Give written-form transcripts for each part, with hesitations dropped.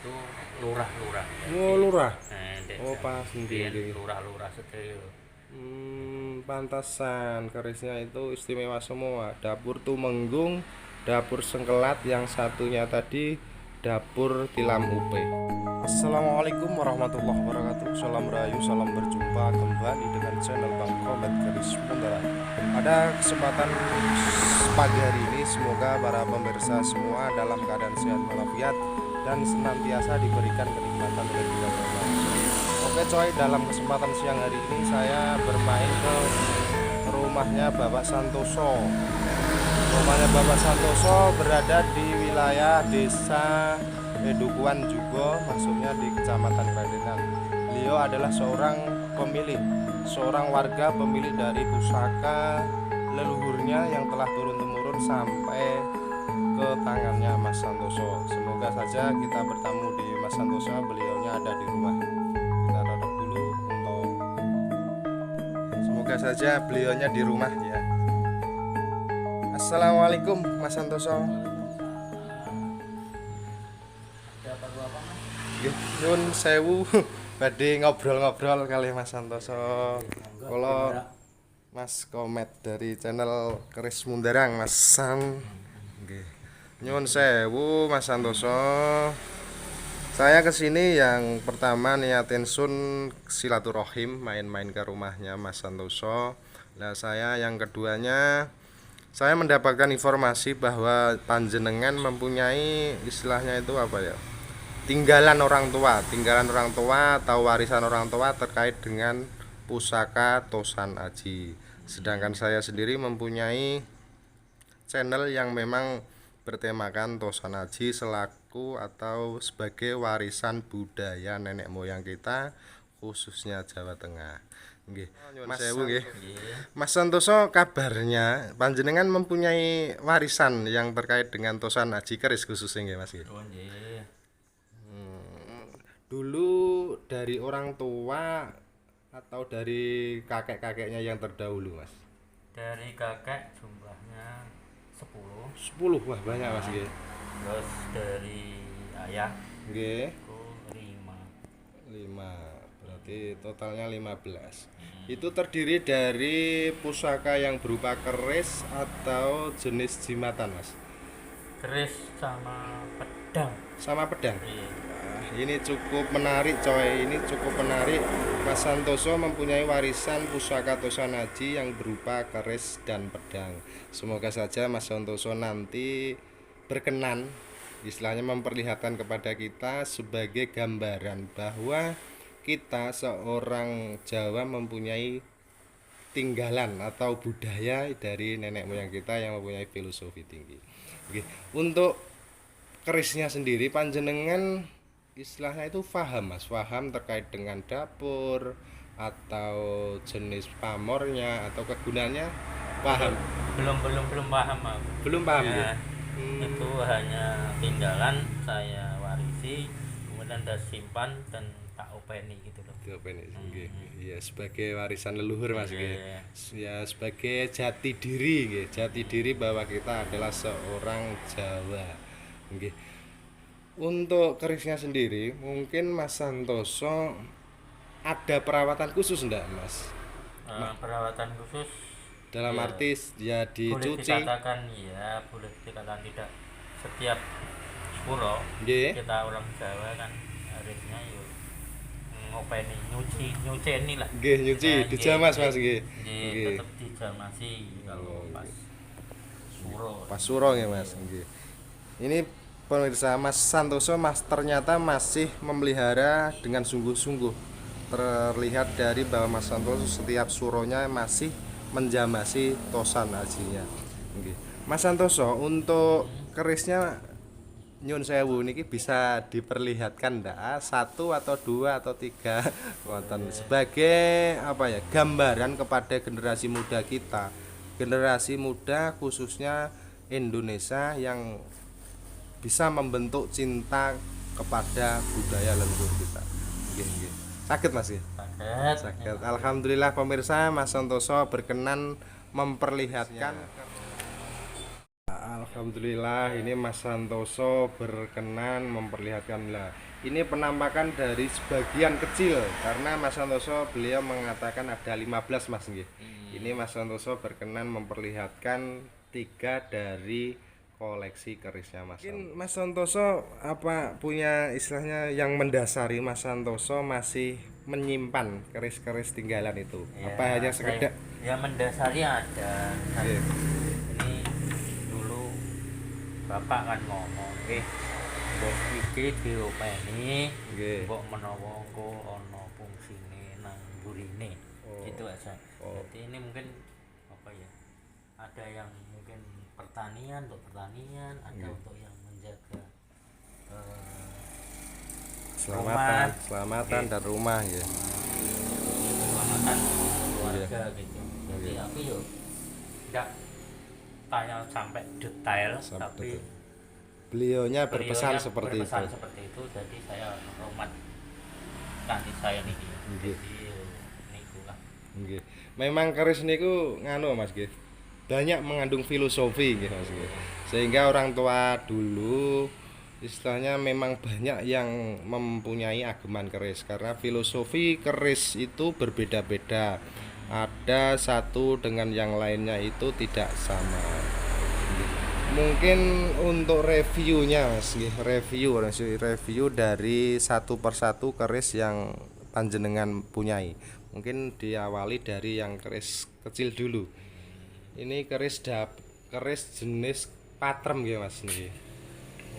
itu lurah-lurah. Oh, lurah. Ndek Oh, zaman pas biyen nggih. lurah-lurah sedaya. Pantasan kerisnya itu istimewa semua. Dapur Tumenggung, dapur Sengkelat, yang satunya tadi dapur Tilam Upe. Assalamualaikum warahmatullahi wabarakatuh. Salam rayu, salam berjumpa kembali dengan channel Bang Komet Keris Mundara. Pada kesempatan pagi hari ini, semoga para pemirsa semua dalam keadaan sehat walafiat dan senantiasa diberikan kenikmatan oleh Tuhan Yang Maha Esa. Oke coy, dalam kesempatan siang hari ini saya bermain ke rumahnya Bapak Santoso. Rumahnya Bapak Santoso berada di wilayah desa Edukuan juga, maksudnya di Kecamatan Bandenan. Beliau adalah seorang warga pemilik dari pusaka leluhurnya yang telah turun-temurun sampai ke tangannya Mas Santoso. Semoga saja kita bertemu di Mas Santoso, beliaunya ada di rumah. Kita duduk dulu untuk semoga saja beliaunya di rumah ya. Assalamualaikum Mas Santoso. Ada perlu apa, Mas? Nggih, nyuwun sewu badhe ngobrol-ngobrol kali Mas Santoso. Kalau Mas Komet dari channel Keris Mundarang, Mas San. Nggih. Nyuwun sewu Mas Santoso. Saya kesini yang pertama niatin sun silaturahim, main-main ke rumahnya Mas Santoso. Nah, saya yang keduanya saya mendapatkan informasi bahwa panjenengan mempunyai istilahnya itu apa ya? Tinggalan orang tua atau warisan orang tua terkait dengan pusaka Tosan Aji. Sedangkan saya sendiri mempunyai channel yang memang bertemakan Tosan Aji selaku atau sebagai warisan budaya nenek moyang kita khususnya Jawa Tengah. Nggih. Mas Sewu nggih. Mas Santoso, kabarnya panjenengan mempunyai warisan yang terkait dengan Tosan Aji Keris khususnya nggih Mas nggih. Oh, nggih. Dulu dari orang tua atau dari kakek-kakeknya yang terdahulu Mas? Dari kakek jumlahnya 10. 10, wah banyak Mas nggih. Terus dari ayah Nggih. itu 5. 5, berarti totalnya 15. Itu terdiri dari pusaka yang berupa keris atau jenis jimatan Mas? Keris sama pedang. Sama pedang. Iya. Wah, ini cukup menarik coy, ini cukup menarik. Mas Santoso mempunyai warisan pusaka Tosan Aji yang berupa keris dan pedang. Semoga saja Mas Santoso nanti berkenan istilahnya memperlihatkan kepada kita sebagai gambaran bahwa kita seorang Jawa mempunyai tinggalan atau budaya dari nenek moyang kita yang mempunyai filosofi tinggi. Oke. Untuk kerisnya sendiri panjenengan istilahnya itu paham Mas, paham terkait dengan dapur atau jenis pamornya atau kegunaannya paham? Belum paham aku. Belum paham ya? Ya, itu hanya tinggalan saya warisi, kemudian saya simpan dan tak openi gitu loh. Nggih. Ya sebagai warisan leluhur Mas nggih. Iya. Ya sebagai jati diri nggih, jati diri bahwa kita adalah seorang Jawa. Nggih. Untuk kerisnya sendiri, mungkin Mas Santoso ada perawatan khusus enggak, Mas? Perawatan khusus Dalam ya, arti ya boleh dicuci. dikatakan ya, boleh dikatakan tidak. Setiap puro Nggih. kita orang Jawa kan harusnya yuk ngopeni nyuci lah. Nggih, nyuci, Nah, dijamas Mas nggih. nggih. Nggih. Tetap dijamasi kalau pas suro. Pas suro nggih Mas, nggih. Ini pemirsa, Mas Santoso Mas ternyata masih memelihara dengan sungguh-sungguh. Terlihat dari bahwa Mas Santoso setiap suronya masih menjamasi Tosan Ajinya. Nggih. Mas Santoso, untuk kerisnya nyun sewu niki bisa diperlihatkan ndak? Satu atau dua atau tiga wonten sebagai apa ya? Gambaran kepada generasi muda kita. Generasi muda khususnya Indonesia yang bisa membentuk cinta kepada budaya leluhur kita. Nggih, nggih. Sakit Mas ya? Paket. Sakit. Alhamdulillah pemirsa, Mas Santoso berkenan memperlihatkan. Alhamdulillah ini Mas Santoso berkenan memperlihatkan lah. Ini penampakan dari sebagian kecil karena Mas Santoso beliau mengatakan ada 15 Mas nggih. Ini Mas Santoso berkenan memperlihatkan 3 dari koleksi kerisnya Mas. Mungkin Mas Santoso apa punya istilahnya yang mendasari Mas Santoso masih menyimpan keris-keris tinggalan itu? Ya, Apa hanya sekedar ya mendasari ada kan. Iya. Ini dulu bapak kan ngomong mbok iki diopeni Nggih. mbok menawa engko ana fungsine nang burine. Gitu aja. Jadi ini mungkin apa ya, ada yang mungkin pertanian untuk pertanian, ada untuk yang menjaga Selamatan dan rumah ya. keselamatan keluarga gitu. Jadi aku yo enggak tanya sampai detail, tapi Beliaunya beliaunya berpesan seperti berpesan itu. seperti itu, jadi saya hormat tani saya niki. Nggih. Jadi niku lah. Nggih. Memang keris niku nganu Mas nggih. Banyak mengandung filosofi nggih Mas nggih. Sehingga orang tua dulu istilahnya memang banyak yang mempunyai ageman keris karena filosofi keris itu berbeda-beda. Ada satu dengan yang lainnya itu tidak sama. Mungkin untuk reviewnya Mas, review dari satu persatu keris yang panjenengan punyai. Mungkin diawali dari yang keris kecil dulu. Ini keris jenis patrem ya Mas niki.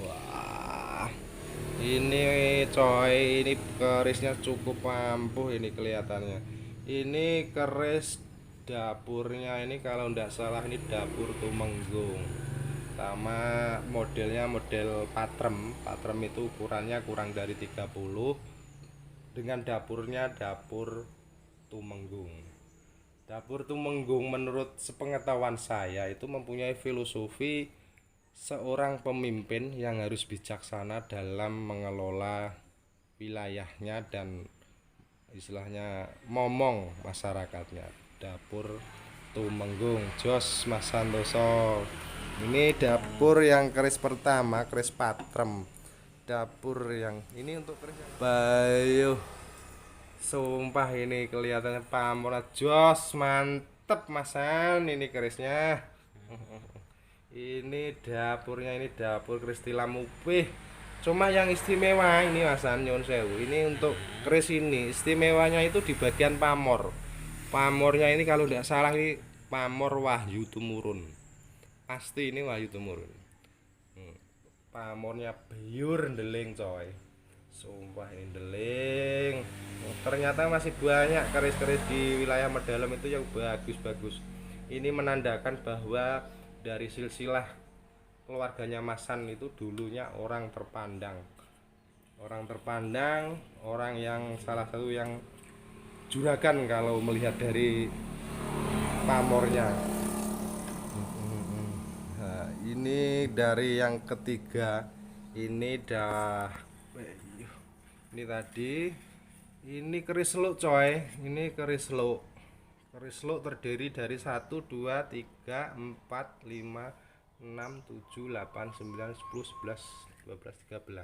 Wah. Ini coy, ini kerisnya cukup ampuh ini kelihatannya. Ini keris dapurnya ini kalau ndak salah ini dapur Tumenggung. Sama modelnya model patrem itu ukurannya kurang dari 30 dengan dapurnya dapur Tumenggung. Dapur Tumenggung menurut sepengetahuan saya itu mempunyai filosofi seorang pemimpin yang harus bijaksana dalam mengelola wilayahnya dan istilahnya momong masyarakatnya. Dapur Tumenggung, jos Mas Santoso. Ini dapur yang keris pertama, keris patrem. Dapur yang ini untuk keris yang Bayu. Sumpah ini kelihatannya pamor jos, mantep Masan ini kerisnya. Ini dapurnya, ini dapur keris tilam upih. Cuma yang istimewa ini Masan nyun sewu. Ini untuk keris ini istimewanya itu di bagian pamor. Pamornya ini kalau tidak salah ini pamor Wahyu Tumurun. Pasti ini Wahyu Tumurun. Pamornya biur ndeling coy. Sumpah ini ndeling. Ternyata masih banyak keris-keris di wilayah Medalem itu yang bagus-bagus. Ini menandakan bahwa dari silsilah keluarganya Masan itu dulunya orang terpandang. Orang yang salah satu yang juragan kalau melihat dari pamornya. Nah, ini dari yang ketiga. Ini tadi ini keris seluk coy. Ini keris seluk. Keris seluk terdiri dari 1 2 3 4 5 6 7 8 9 10 11 12 13.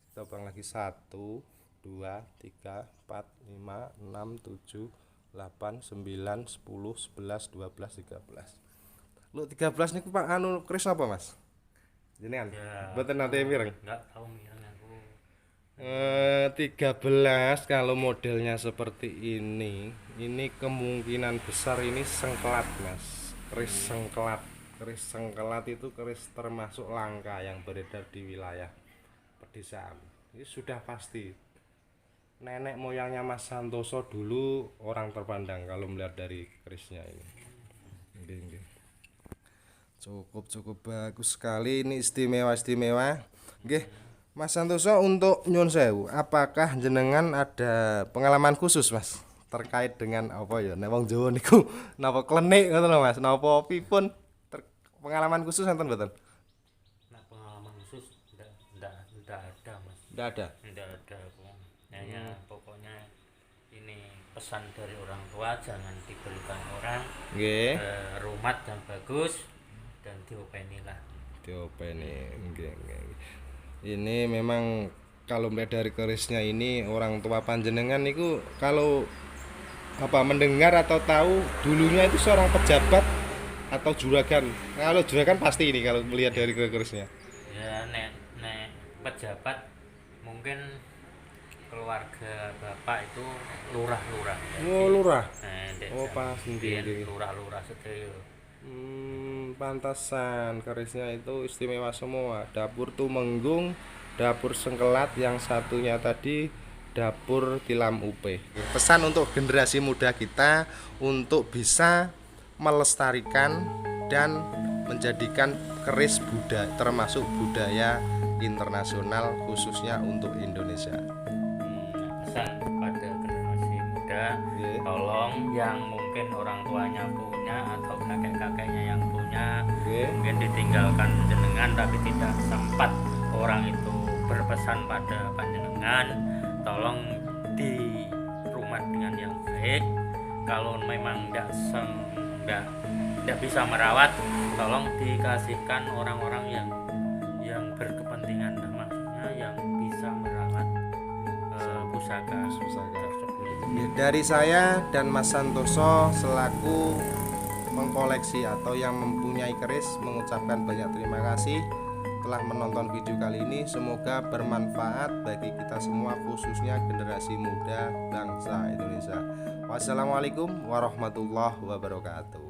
Kita ulang lagi 1 2 3 4 5 6 7 8 9 10 11 12 13. Lu 13 niku Pak anu keris apa Mas? Jenengan. Ya, Mboten nate mireng. enggak tahu mireng aku. 13 kalau modelnya seperti ini kemungkinan besar ini sengkelat Mas. Keris sengkelat. Keris sengkelat itu keris termasuk langka yang beredar di wilayah pedesaan. Ini sudah pasti. Nenek moyangnya Mas Santoso dulu orang terpandang kalau melihat dari kerisnya ini. Nggih. Cukup bagus sekali, ini istimewa. Nggih. Mas Santoso untuk nyun sewu, apakah jenengan ada pengalaman khusus Mas terkait dengan apa ya nek wong Jawa niku napa klenik ngoten lho Mas, napa pipun pengalaman khusus enten mboten? Nah, pengalaman khusus enggak ada Mas. Ndak ada. Enggak ada kok. Hanya pokoknya ini pesan dari orang tua, jangan diberikan orang. Nggih. Rumah yang bagus dan diopeni lah. diopeni. Nggih. Ini memang kalau melihat dari kerisnya ini orang tua panjenengan itu kalau mendengar atau tahu dulunya itu seorang pejabat atau juragan. Kalau juragan pasti ini kalau melihat dari kerisnya. Ya nek nek pejabat mungkin keluarga bapak itu lurah-lurah. Oh, lurah. Oh Pas nggih. lurah-lurah sedaya. Pantasan kerisnya itu istimewa semua. Dapur Tumenggung, dapur Sengkelat, yang satunya tadi dapur Tilam Upe. Pesan untuk generasi muda kita untuk bisa melestarikan dan menjadikan keris budaya termasuk budaya internasional khususnya untuk Indonesia. Pesan pada generasi muda, tolong yang mungkin orang tuanya punya atau kakek-kakeknya yang punya, mungkin ditinggalkan jenengan tapi tidak sempat orang itu berpesan pada panjenengan, tolong di rumah dengan yang baik. Kalau memang tidak bisa merawat, tolong dikasihkan orang-orang yang berkepentingan, maksudnya yang bisa merawat pusaka tersebut. Dari saya dan Mas Santoso selaku mengkoleksi atau yang mempunyai keris mengucapkan banyak terima kasih telah menonton video kali ini. Semoga bermanfaat bagi kita semua, khususnya generasi muda bangsa Indonesia. Wassalamualaikum warahmatullahi wabarakatuh.